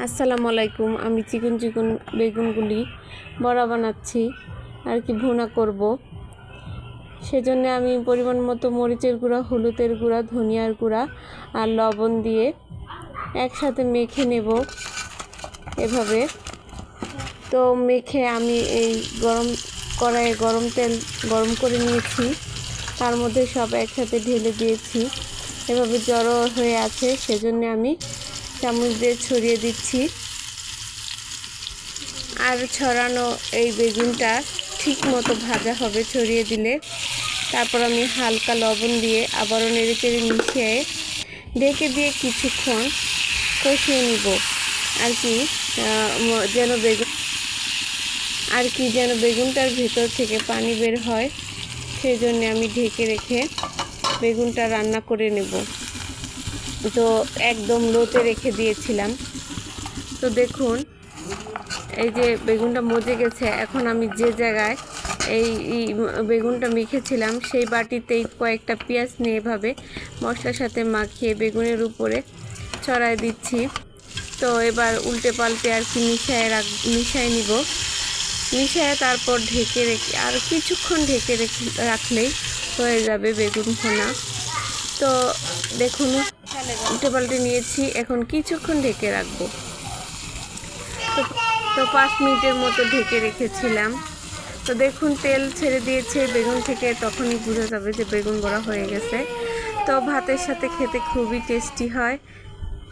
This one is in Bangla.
আসসালামু আলাইকুম। আমি চিকন চিকন বেগুনগুলি বড়া বানাচ্ছি আর কি ভুনা করব। সেজন্য আমি পরিমাণ মতো মরিচের গুঁড়া, হলুদের গুঁড়া, ধনিয়ার গুঁড়া আর লবণ দিয়ে একসাথে মেখে নেব এভাবে। তো মেখে আমি এই কড়াইয়ে গরম তেল গরম করে নিয়েছি, তার মধ্যে সব একসাথে ঢেলে দিয়েছি। এভাবে জড়ো হয়ে আছে, সেজন্য আমি চামচ দিয়ে ছড়িয়ে দিচ্ছি। আর ছড়ানো এই বেগুনটা ঠিক মতো ভাজা হবে ছড়িয়ে দিলে। তারপর আমি হালকা লবণ দিয়ে আবারও নেড়েচেড়ে মিশিয়ে ঢেকে দিয়ে কিছুক্ষণ কষিয়ে নিব আর কি, যেন বেগুনটার ভেতর থেকে পানি বের হয়। সেই জন্য আমি ঢেকে রেখে বেগুনটা রান্না করে নেব। তো একদম লোতে রেখে দিয়েছিলাম। তো দেখুন, এই যে বেগুনটা মজে গেছে। এখন আমি যে জায়গায় এই বেগুনটা মেখেছিলাম সেই বাটিতেই কয়েকটা পেঁয়াজ নিয়ে এভাবে মশলার সাথে মাখিয়ে বেগুনের উপরে ছড়ায় দিচ্ছি। তো এবার উল্টে পাল্টে আর কি মিশিয়ে নিব। মিশিয়ে তারপর ঢেকে রেখে আর কিছুক্ষণ ঢেকে রাখলেই হয়ে যাবে বেগুন ভুনা। তো দেখুন, উল্টে পাল্টে নিয়েছি, এখন কিছুক্ষণ ঢেকে রাখবো। তো 5 মিনিটের মতো ঢেকে রেখেছিলাম। তো দেখুন, তেল ছেড়ে দিয়েছে বেগুন থেকে, তখনই বোঝা যাবে যে বেগুন বড়া হয়ে গেছে। তো ভাতের সাথে খেতে খুবই টেস্টি হয়।